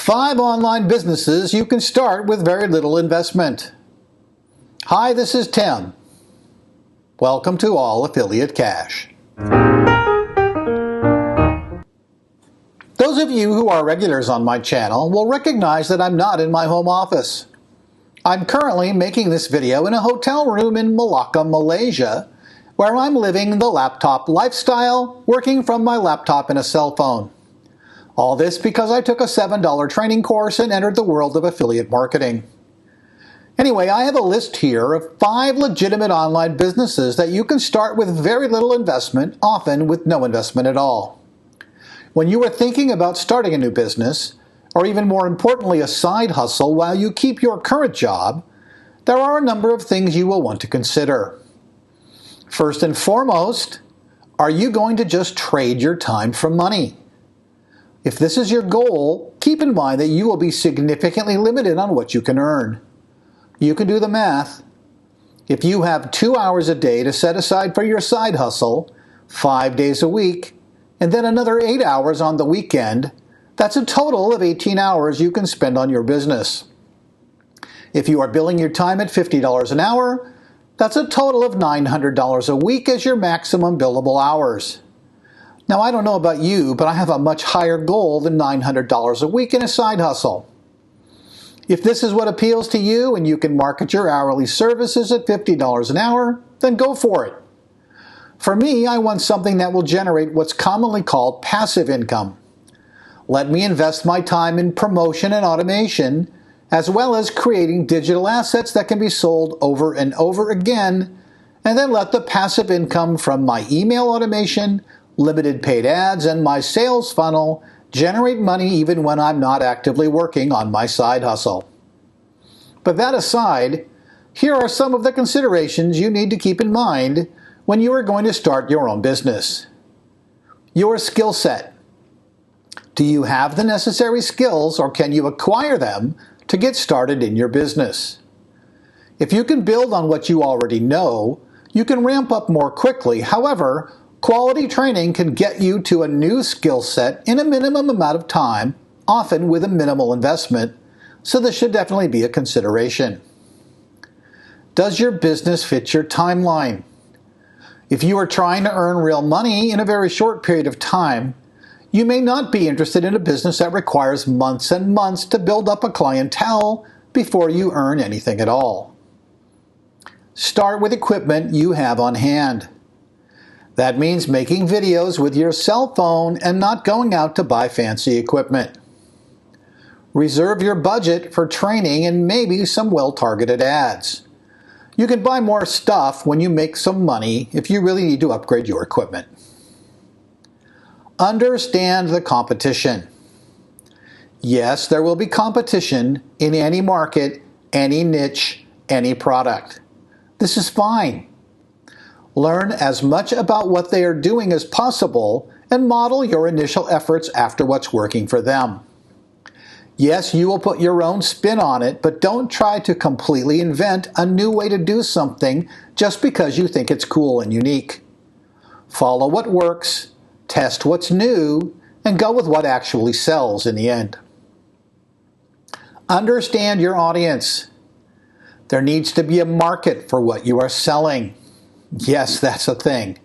5 online businesses you can start with very little investment. Hi, this is Tim. Welcome to All Affiliate Cash. Those of you who are regulars on my channel will recognize that I'm not in my home office. I'm currently making this video in a hotel room in Malacca, Malaysia, where I'm living the laptop lifestyle, working from my laptop and a cell phone. All this because I took a $7 training course and entered the world of affiliate marketing. Anyway, I have a list here of 5 legitimate online businesses that you can start with very little investment, often with no investment at all. When you are thinking about starting a new business, or even more importantly a side hustle while you keep your current job, there are a number of things you will want to consider. First and foremost, are you going to just trade your time for money? If this is your goal, keep in mind that you will be significantly limited on what you can earn. You can do the math. If you have 2 hours a day to set aside for your side hustle, 5 days a week, and then another 8 hours on the weekend, that's a total of 18 hours you can spend on your business. If you are billing your time at $50 an hour, that's a total of $900 a week as your maximum billable hours. Now, I don't know about you, but I have a much higher goal than $900 a week in a side hustle. If this is what appeals to you and you can market your hourly services at $50 an hour, then go for it. For me, I want something that will generate what's commonly called passive income. Let me invest my time in promotion and automation, as well as creating digital assets that can be sold over and over again, and then let the passive income from my email automation, limited paid ads, and my sales funnel generate money even when I'm not actively working on my side hustle. But that aside, here are some of the considerations you need to keep in mind when you are going to start your own business. Your skill set. Do you have the necessary skills, or can you acquire them to get started in your business? If you can build on what you already know, you can ramp up more quickly. However, quality training can get you to a new skill set in a minimum amount of time, often with a minimal investment, so this should definitely be a consideration. Does your business fit your timeline? If you are trying to earn real money in a very short period of time, you may not be interested in a business that requires months and months to build up a clientele before you earn anything at all. Start with equipment you have on hand. That means making videos with your cell phone and not going out to buy fancy equipment. Reserve your budget for training and maybe some well-targeted ads. You can buy more stuff when you make some money if you really need to upgrade your equipment. Understand the competition. Yes, there will be competition in any market, any niche, any product. This is fine. Learn as much about what they are doing as possible and model your initial efforts after what's working for them. Yes, you will put your own spin on it, but don't try to completely invent a new way to do something just because you think it's cool and unique. Follow what works, test what's new, and go with what actually sells in the end. Understand your audience. There needs to be a market for what you are selling. Yes, that's a thing.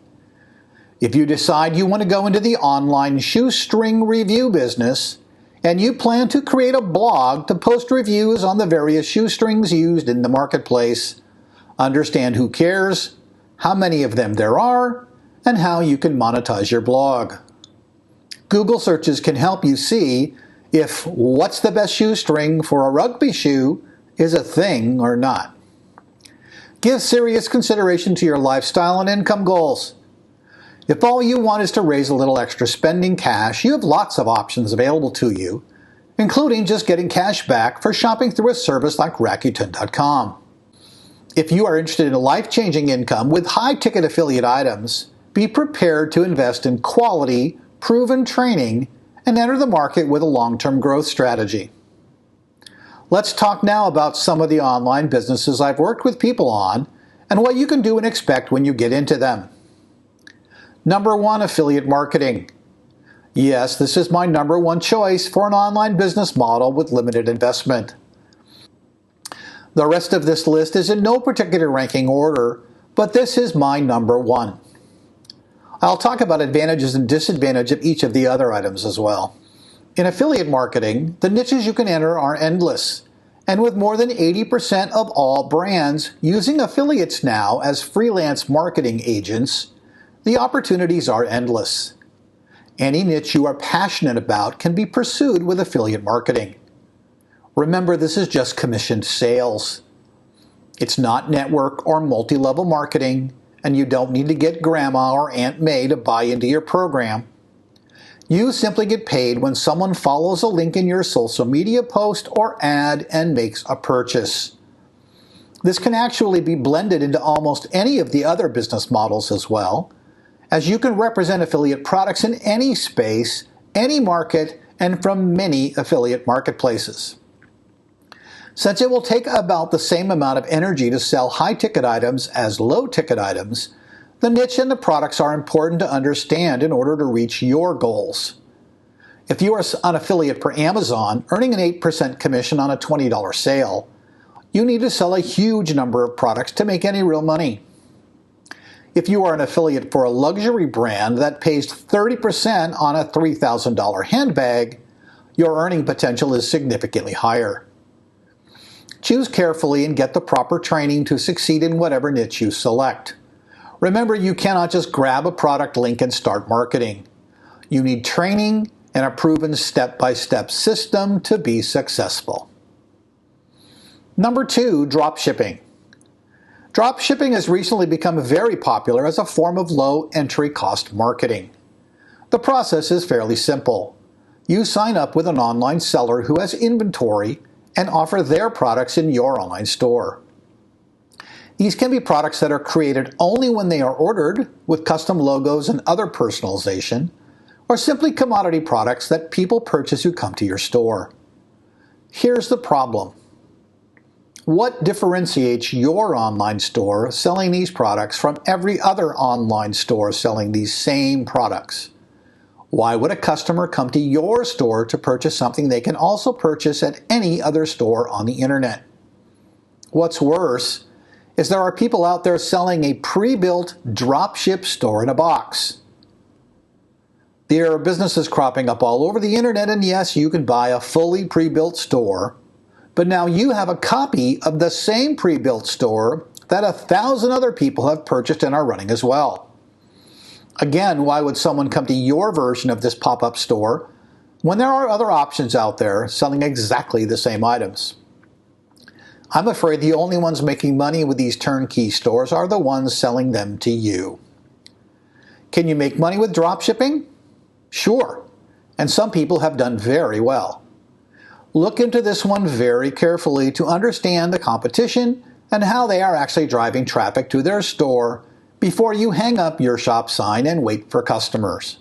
If you decide you want to go into the online shoestring review business, and you plan to create a blog to post reviews on the various shoestrings used in the marketplace, understand who cares, how many of them there are, and how you can monetize your blog. Google searches can help you see if what's the best shoestring for a rugby shoe is a thing or not. Give serious consideration to your lifestyle and income goals. If all you want is to raise a little extra spending cash, you have lots of options available to you, including just getting cash back for shopping through a service like Rakuten.com. If you are interested in life-changing income with high-ticket affiliate items, be prepared to invest in quality, proven training and enter the market with a long-term growth strategy. Let's talk now about some of the online businesses I've worked with people on and what you can do and expect when you get into them. Number 1, affiliate marketing. Yes, this is my number one choice for an online business model with limited investment. The rest of this list is in no particular ranking order, but this is my number one. I'll talk about advantages and disadvantages of each of the other items as well. In affiliate marketing, the niches you can enter are endless, and with more than 80% of all brands using affiliates now as freelance marketing agents, the opportunities are endless. Any niche you are passionate about can be pursued with affiliate marketing. Remember, this is just commissioned sales. It's not network or multi-level marketing, and you don't need to get grandma or Aunt May to buy into your program. You simply get paid when someone follows a link in your social media post or ad and makes a purchase. This can actually be blended into almost any of the other business models as well, as you can represent affiliate products in any space, any market, and from many affiliate marketplaces. Since it will take about the same amount of energy to sell high-ticket items as low-ticket items, the niche and the products are important to understand in order to reach your goals. If you are an affiliate for Amazon, earning an 8% commission on a $20 sale, you need to sell a huge number of products to make any real money. If you are an affiliate for a luxury brand that pays 30% on a $3,000 handbag, your earning potential is significantly higher. Choose carefully and get the proper training to succeed in whatever niche you select. Remember, you cannot just grab a product link and start marketing. You need training and a proven step-by-step system to be successful. Number 2, dropshipping. Dropshipping has recently become very popular as a form of low entry cost marketing. The process is fairly simple. You sign up with an online seller who has inventory and offer their products in your online store. These can be products that are created only when they are ordered, with custom logos and other personalization, or simply commodity products that people purchase who come to your store. Here's the problem. What differentiates your online store selling these products from every other online store selling these same products? Why would a customer come to your store to purchase something they can also purchase at any other store on the internet? What's worse is there are people out there selling a pre-built dropship store in a box. There are businesses cropping up all over the internet, and yes, you can buy a fully pre-built store, but now you have a copy of the same pre-built store that 1,000 other people have purchased and are running as well. Again, why would someone come to your version of this pop-up store when there are other options out there selling exactly the same items? I'm afraid the only ones making money with these turnkey stores are the ones selling them to you. Can you make money with dropshipping? Sure, and some people have done very well. Look into this one very carefully to understand the competition and how they are actually driving traffic to their store before you hang up your shop sign and wait for customers.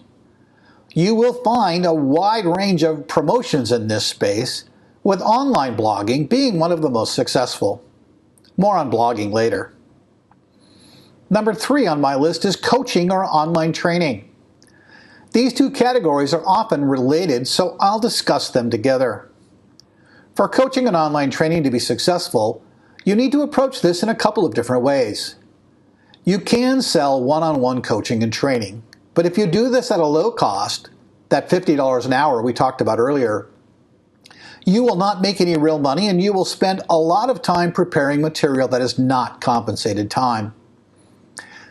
You will find a wide range of promotions in this space, with online blogging being one of the most successful. More on blogging later. Number 3 on my list is coaching or online training. These two categories are often related, so I'll discuss them together. For coaching and online training to be successful, you need to approach this in a couple of different ways. You can sell one-on-one coaching and training, but if you do this at a low cost, that $50 an hour we talked about earlier, you will not make any real money and you will spend a lot of time preparing material that is not compensated time.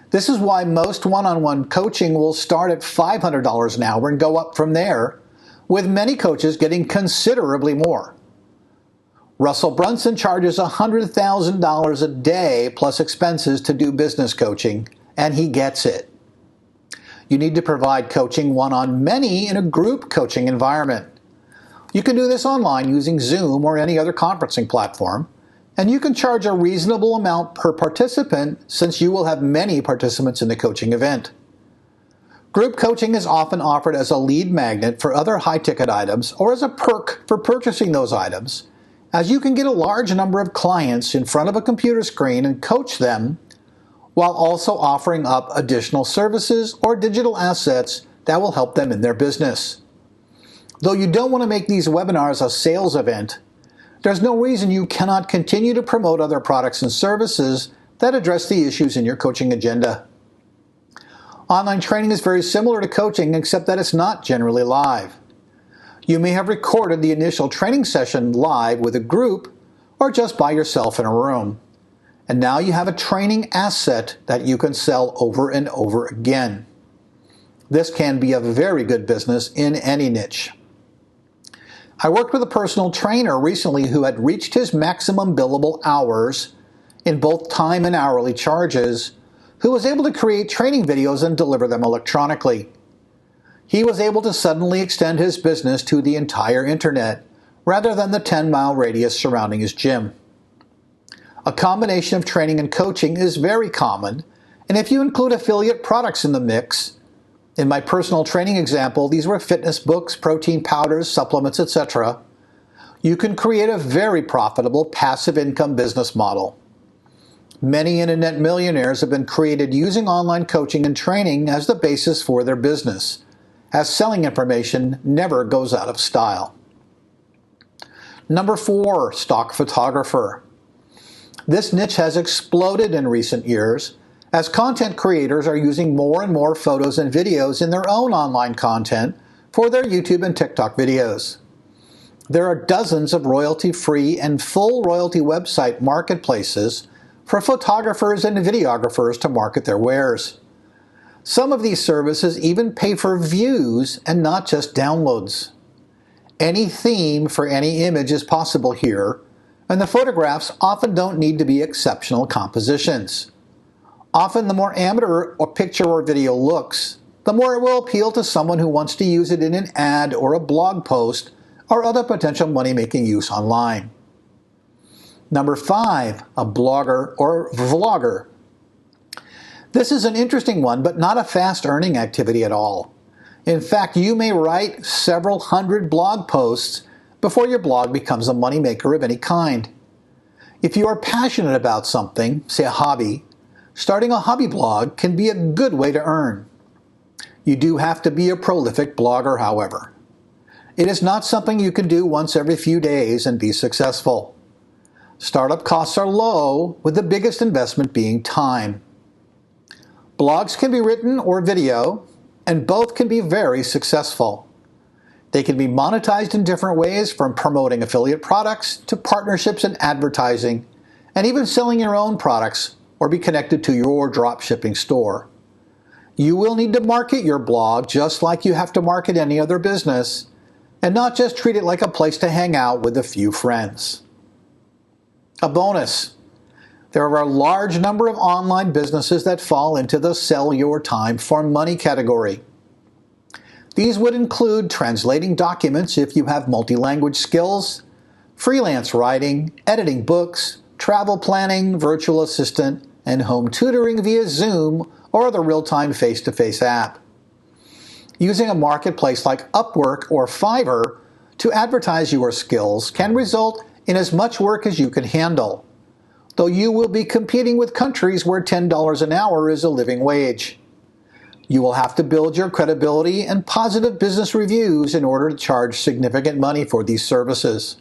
This is why most one-on-one coaching will start at $500 an hour and go up from there, with many coaches getting considerably more. Russell Brunson charges $100,000 a day plus expenses to do business coaching, and he gets it. You need to provide coaching one-on-many in a group coaching environment. You can do this online using Zoom or any other conferencing platform, and you can charge a reasonable amount per participant since you will have many participants in the coaching event. Group coaching is often offered as a lead magnet for other high-ticket items or as a perk for purchasing those items, as you can get a large number of clients in front of a computer screen and coach them while also offering up additional services or digital assets that will help them in their business. Though you don't want to make these webinars a sales event, there's no reason you cannot continue to promote other products and services that address the issues in your coaching agenda. Online training is very similar to coaching, except that it's not generally live. You may have recorded the initial training session live with a group or just by yourself in a room. And now you have a training asset that you can sell over and over again. This can be a very good business in any niche. I worked with a personal trainer recently who had reached his maximum billable hours in both time and hourly charges, who was able to create training videos and deliver them electronically. He was able to suddenly extend his business to the entire internet, rather than the 10-mile radius surrounding his gym. A combination of training and coaching is very common, and if you include affiliate products in the mix, in my personal training example, these were fitness books, protein powders, supplements, etc., you can create a very profitable passive income business model. Many internet millionaires have been created using online coaching and training as the basis for their business, as selling information never goes out of style. Number 4, stock photographer. This niche has exploded in recent years as content creators are using more and more photos and videos in their own online content for their YouTube and TikTok videos. There are dozens of royalty-free and full royalty website marketplaces for photographers and videographers to market their wares. Some of these services even pay for views and not just downloads. Any theme for any image is possible here, and the photographs often don't need to be exceptional compositions. Often the more amateur or picture or video looks, the more it will appeal to someone who wants to use it in an ad or a blog post or other potential money-making use online. Number 5, a blogger or vlogger. This is an interesting one, but not a fast-earning activity at all. In fact, you may write several hundred blog posts before your blog becomes a moneymaker of any kind. If you are passionate about something, say a hobby, starting a hobby blog can be a good way to earn. You do have to be a prolific blogger, however. It is not something you can do once every few days and be successful. Startup costs are low, with the biggest investment being time. Blogs can be written or video, and both can be very successful. They can be monetized in different ways, from promoting affiliate products to partnerships and advertising, and even selling your own products or be connected to your dropshipping store. You will need to market your blog just like you have to market any other business, and not just treat it like a place to hang out with a few friends. A bonus: there are a large number of online businesses that fall into the sell your time for money category. These would include translating documents if you have multi-language skills, freelance writing, editing books, travel planning, virtual assistant, and home tutoring via Zoom or the real-time face-to-face app. Using a marketplace like Upwork or Fiverr to advertise your skills can result in as much work as you can handle, though you will be competing with countries where $10 an hour is a living wage. You will have to build your credibility and positive business reviews in order to charge significant money for these services.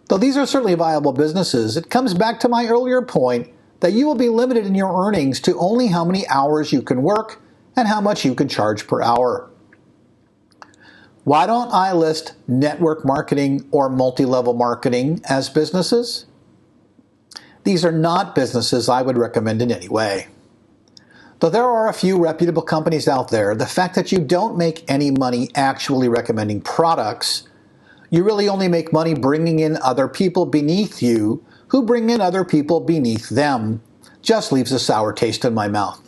Though these are certainly viable businesses, it comes back to my earlier point that you will be limited in your earnings to only how many hours you can work and how much you can charge per hour. Why don't I list network marketing or multi-level marketing as businesses? These are not businesses I would recommend in any way. Though there are a few reputable companies out there, the fact that you don't make any money actually recommending products, you really only make money bringing in other people beneath you who bring in other people beneath them, just leaves a sour taste in my mouth.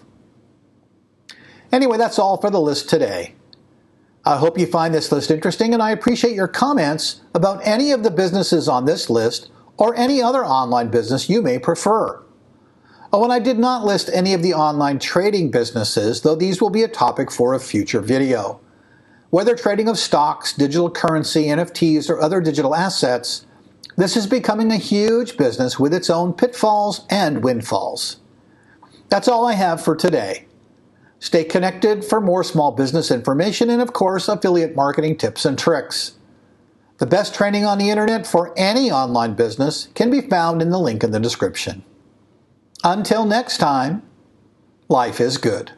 Anyway, that's all for the list today. I hope you find this list interesting, and I appreciate your comments about any of the businesses on this list or any other online business you may prefer. Oh, and I did not list any of the online trading businesses, though these will be a topic for a future video. Whether trading of stocks, digital currency, NFTs, or other digital assets, this is becoming a huge business with its own pitfalls and windfalls. That's all I have for today. Stay connected for more small business information and, of course, affiliate marketing tips and tricks. The best training on the internet for any online business can be found in the link in the description. Until next time, life is good.